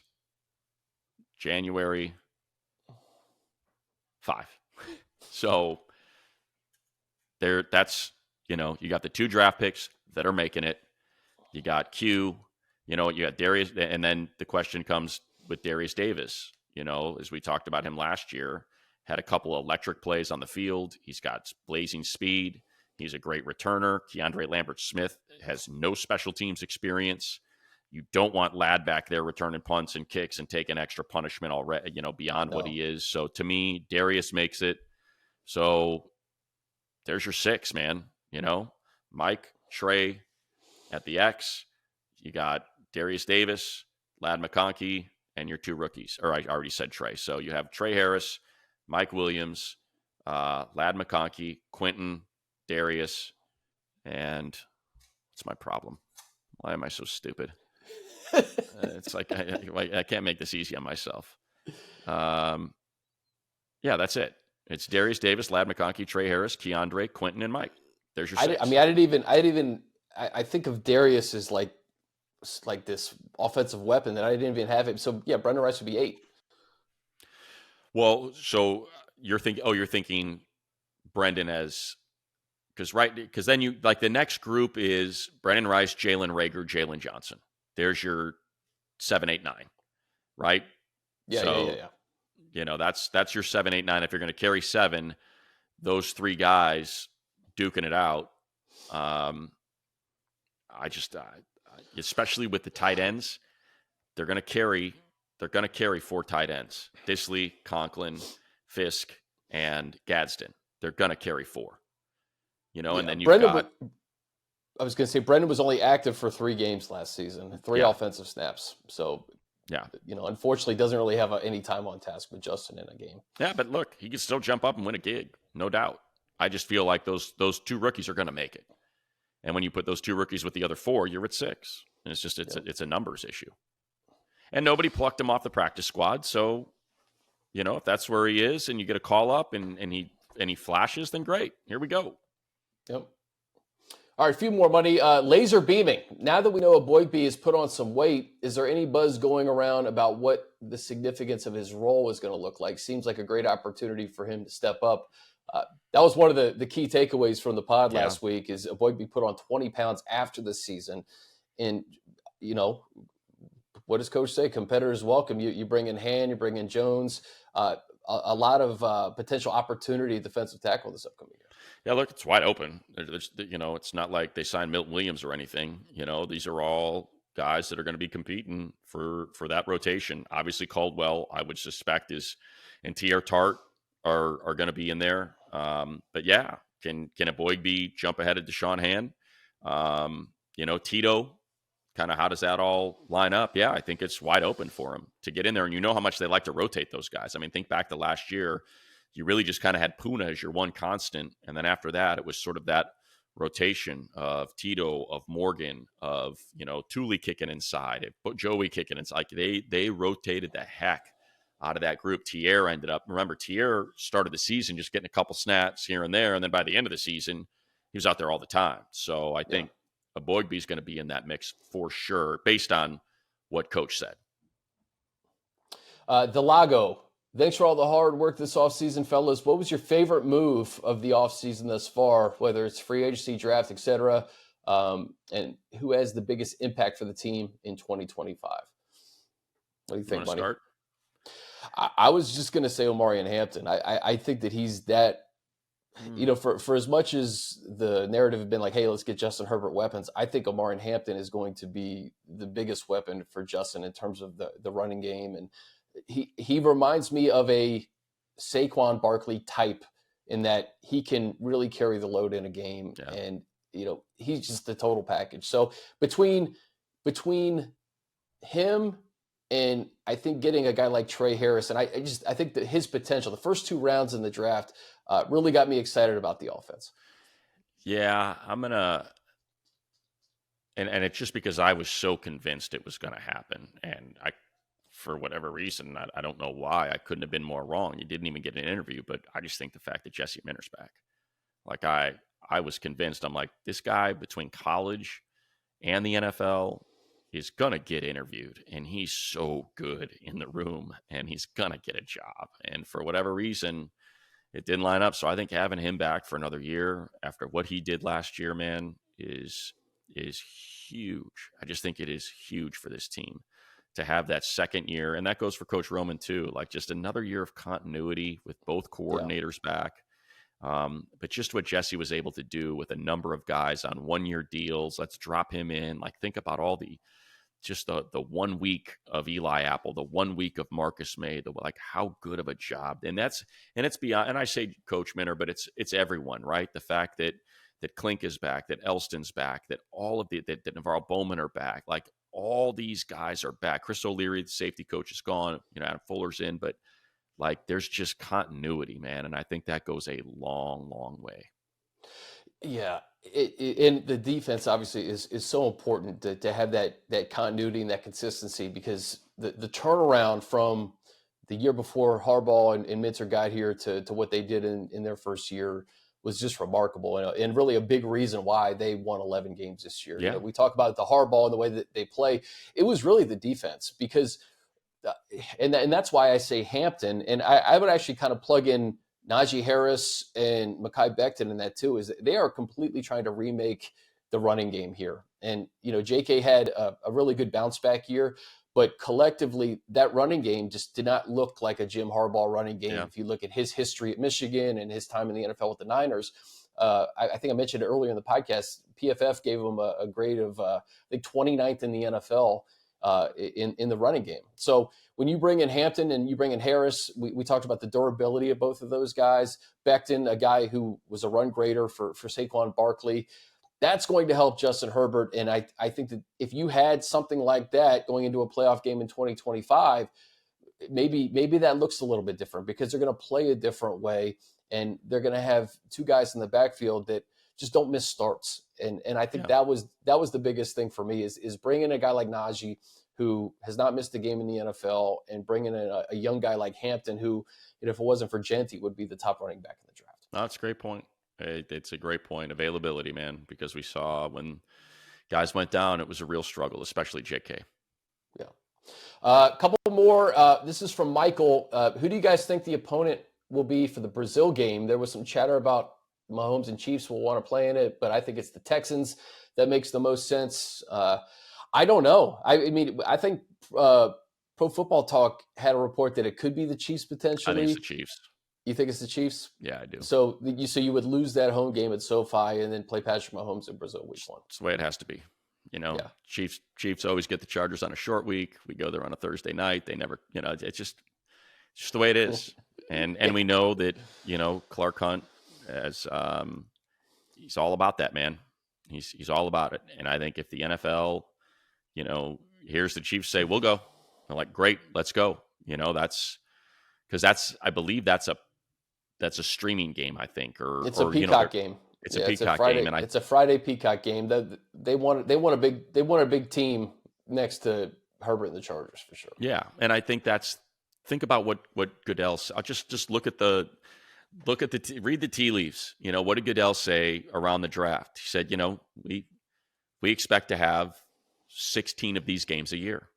January, 5. So that's, you got the 2 draft picks that are making it. You got Q, you got Darius. And then the question comes with Darius Davis. As we talked about him last year, had a couple of electric plays on the field. He's got blazing speed. He's a great returner. Keandre Lambert-Smith has no special teams experience. You don't want Ladd back there returning punts and kicks and taking extra punishment already, beyond what he is. So to me, Darius makes it. So there's your 6, man. Mike, Tre at the X. You got Darius Davis, Ladd McConkey, and your 2 rookies. Or I already said Tre. So you have Tre Harris, Mike Williams, Ladd McConkey, Quentin, Darius, and what's my problem? Why am I so stupid? It's like I can't make this easy on myself. Yeah, that's it. It's Darius Davis, Ladd McConkey, Tre Harris, Keandre, Quentin, and Mike. There's your 6. I think of Darius as like this offensive weapon that I didn't even have him. So yeah, Brendan Rice would be 8. Well, so you're thinking Brendan because then you like the next group is Brendan Rice, Jalen Reagor, Jalen Johnson. There's your 7, 8, 9, right? Yeah. That's your 7, 8, 9. If you're going to carry 7, those 3 guys duking it out. Especially with the tight ends, they're going to carry 4 tight ends: Disley, Conklin, Fisk, and Gadsden. They're going to carry 4. And then I was going to say Brendan was only active for 3 games last season, 3 offensive snaps. So unfortunately, doesn't really have any time on task with Justin in a game. Yeah, but look, he can still jump up and win a gig, no doubt. I just feel like those 2 rookies are going to make it. And when you put those 2 rookies with the other 4, you're at 6. And it's a numbers issue. And nobody plucked him off the practice squad. So, if that's where he is and you get a call up and he flashes, then great. Here we go. Yep. All right, a few more money. Laser beaming. Now that we know Aboigbe has put on some weight, is there any buzz going around about what the significance of his role is going to look like? Seems like a great opportunity for him to step up. That was one of the key takeaways from the pod last week is Aboigbe put on 20 pounds after the season. And, what does Coach say? Competitors welcome. You bring in Hand, you bring in Jones. a lot of potential opportunity at defensive tackle this upcoming year. Yeah, look, it's wide open. It's not like they signed Milton Williams or anything. These are all guys that are going to be competing for that rotation. Obviously, Caldwell, I would suspect, and Tre Tart are going to be in there. But yeah, can a Boygby jump ahead of Deshaun Hand? Tito, kind of how does that all line up? Yeah, I think it's wide open for him to get in there. And you know how much they like to rotate those guys. I mean, think back to last year. You really just kind of had Puna as your one constant. And then after that, it was sort of that rotation of Tito, of Morgan, of, Thule kicking inside, Joey kicking inside. Like they rotated the heck out of that group. Tre ended up, remember, Tre started the season just getting a couple snaps here and there. And then by the end of the season, he was out there all the time. So I think a Boygby is going to be in that mix for sure, based on what Coach said. Delago, thanks for all the hard work this offseason, fellas. What was your favorite move of the offseason thus far, whether it's free agency, draft, etc., and who has the biggest impact for the team in 2025? What do you think, Bunny? I was just going to say Omarion Hampton. I think that he's that, for as much as the narrative had been like, hey, let's get Justin Herbert weapons, I think Omarion Hampton is going to be the biggest weapon for Justin in terms of the running game. And he reminds me of a Saquon Barkley type in that he can really carry the load in a game. Yeah. And, he's just the total package. So between him and I think getting a guy like Tre Harris, and I think that his potential, the first 2 rounds in the draft, really got me excited about the offense. Yeah, I'm going to, and it's just because I was so convinced it was going to happen. And for whatever reason, I don't know why, I couldn't have been more wrong. You didn't even get an interview, but I just think the fact that Jesse Minter's back, like I was convinced, I'm like, this guy between college and the NFL is going to get interviewed, and he's so good in the room, and he's going to get a job. And for whatever reason, it didn't line up. So I think having him back for another year after what he did last year, man, is huge. I just think it is huge for this team to have that second year. And that goes for Coach Roman too, like just another year of continuity with both coordinators back. But just what Jesse was able to do with a number of guys on 1-year deals, let's drop him in. Like, think about all the 1 week of Eli Apple, the 1 week of Marcus May, like how good of a job. And it's beyond, and I say Coach Minter, but it's everyone, right? The fact that Klink is back, that Elston's back, that all of that Navarro Bowman are back, like all these guys are back. Chris O'Leary, the safety coach, is gone. Adam Fuller's in, but like there's just continuity, man. And I think that goes a long, long way. Yeah. And the defense obviously is so important to have that continuity and that consistency, because the turnaround from the year before Harbaugh and Minter got here to what they did in their first year was just remarkable, and really a big reason why they won 11 games this year. Yeah. We talk about the Harbaugh and the way that they play. It was really the defense, because and that's why I say Hampton, and I would actually kind of plug in Najee Harris and Mekhi Becton in that too, is they are completely trying to remake the running game here. And, JK had a really good bounce back year, but collectively that running game just did not look like a Jim Harbaugh running game. Yeah. If you look at his history at Michigan and his time in the NFL with the Niners, I think I mentioned it earlier in the podcast, PFF gave him a grade of, I think 29th in the NFL in the running game. So when you bring in Hampton and you bring in Harris, we talked about the durability of both of those guys. Becton, a guy who was a run grader for Saquon Barkley, that's going to help Justin Herbert. And I think that if you had something like that going into a playoff game in 2025, maybe that looks a little bit different, because they're going to play a different way, and they're going to have 2 guys in the backfield that just don't miss starts. And I think that was the biggest thing for me is bringing a guy like Najee, who has not missed a game in the NFL, and bringing in a young guy like Hampton, who, if it wasn't for Genty, would be the top running back in the draft. No, that's a great point. It's a great point. Availability, man, because we saw when guys went down, it was a real struggle, especially JK. Yeah. A couple more. This is from Michael. Who do you guys think the opponent will be for the Brazil game? There was some chatter about Mahomes and Chiefs will want to play in it, but I think it's the Texans that makes the most sense. I don't know. I mean, I think Pro Football Talk had a report that it could be the Chiefs potentially. I think it's the Chiefs. You think it's the Chiefs? Yeah, I do. So you would lose that home game at SoFi and then play Patrick Mahomes in Brazil week 1. It's the way it has to be. Chiefs always get the Chargers on a short week. We go there on a Thursday night. They never, it's just the way it is. And we know that, Clark Hunt as he's all about that, man. He's all about it. And I think if the NFL, here's the Chiefs say, we'll go. I'm like, great, let's go. I believe that's a streaming game, I think, or it's a Peacock game. It's a Peacock game, and it's a Friday Peacock game. They want a big team next to Herbert and the Chargers for sure. Yeah, and I think think about what Goodell. I'll just look at read the tea leaves. What did Goodell say around the draft? He said, we expect to have 16 of these games a year,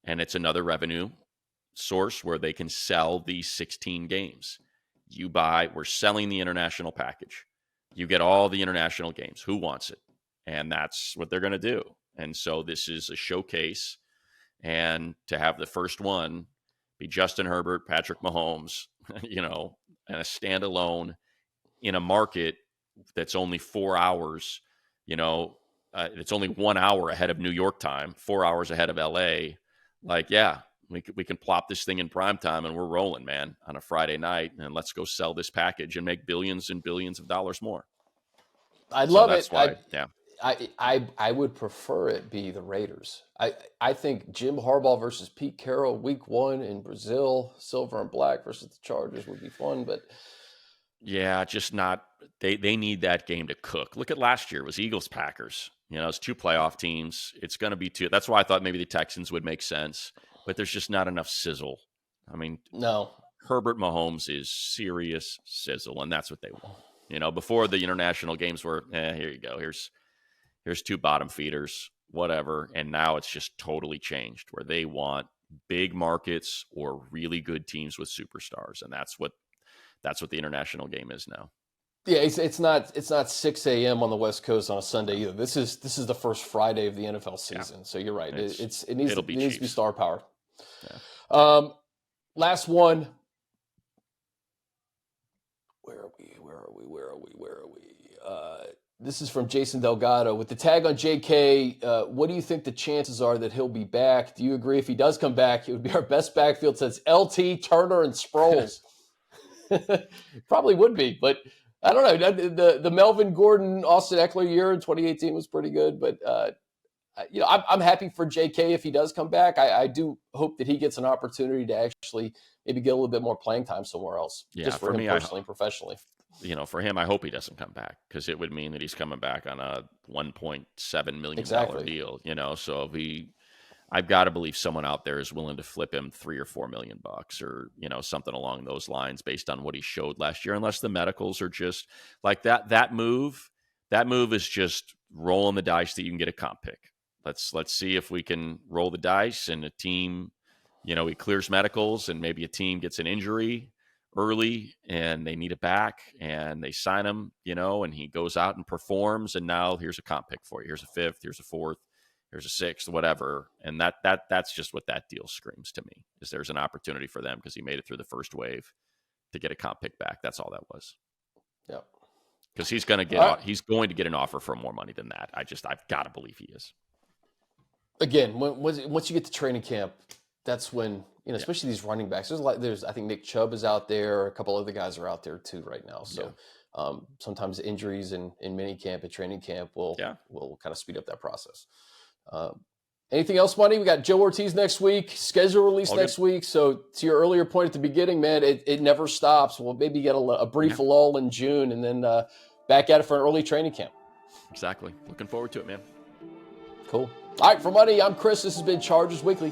and it's another revenue source where they can sell these 16 games. We're selling the international package. You get all the international games. Who wants it? And that's what they're going to do. And so this is a showcase. And to have the first one be Justin Herbert, Patrick Mahomes, and a standalone in a market that's only 4 hours, it's only 1 hour ahead of New York time, 4 hours ahead of LA. We can plop this thing in prime time and we're rolling, man, on a Friday night, and let's go sell this package and make billions and billions of dollars more. I'd love it. Why, I would prefer it be the Raiders. I think Jim Harbaugh versus Pete Carroll week 1 in Brazil, silver and black versus the Chargers would be fun, but yeah, just not. They need that game to cook. Look at last year. It was Eagles Packers. It's 2 playoff teams. It's going to be 2. That's why I thought maybe the Texans would make sense. But there's just not enough sizzle. I mean, no. Herbert Mahomes is serious sizzle, and that's what they want. Before the international games were, here you go. Here's 2 bottom feeders, whatever. And now it's just totally changed where they want big markets or really good teams with superstars, and that's what the international game is now. Yeah, it's not 6 a.m. on the West Coast on a Sunday either. This is the first Friday of the NFL season. Yeah. So you're right. It needs to be star powered. Yeah. Last one. Where are we? This is from Jason Delgado. With the tag on JK, what do you think the chances are that he'll be back? Do you agree if he does come back, it would be our best backfield since LT, Turner, and Sproles? Probably would be, but I don't know. The Melvin Gordon, Austin Eckler year in 2018 was pretty good, but I'm happy for JK if he does come back. I do hope that he gets an opportunity to actually maybe get a little bit more playing time somewhere else. Yeah, just for him personally and professionally. For him, I hope he doesn't come back because it would mean that he's coming back on a $1.7 million deal. So I've got to believe someone out there is willing to flip him $3 or $4 million or, something along those lines based on what he showed last year, unless the medicals are just like that. That move is just rolling the dice that you can get a comp pick. Let's see if we can roll the dice and a team, he clears medicals and maybe a team gets an injury early and they need it back and they sign him, and he goes out and performs. And now here's a comp pick for you. Here's a 5th, here's a 4th. There's a 6th, whatever. And that's just what that deal screams to me, is there's an opportunity for them because he made it through the first wave to get a comp pick back. That's all that was. Yeah. Because he's going to get an offer for more money than that. I've got to believe he is. Again, once you get to training camp, that's when, especially these running backs, I think Nick Chubb is out there. A couple other guys are out there too right now. So sometimes injuries in minicamp and training camp will kind of speed up that process. Anything else, Money? We got Joe Ortiz next week, schedule release next week. So to your earlier point at the beginning, man, it never stops. We'll maybe get a brief lull in June and then back at it for an early training camp. Exactly. Looking forward to it, man. Cool. All right, for Money, I'm Chris. This has been Chargers Weekly.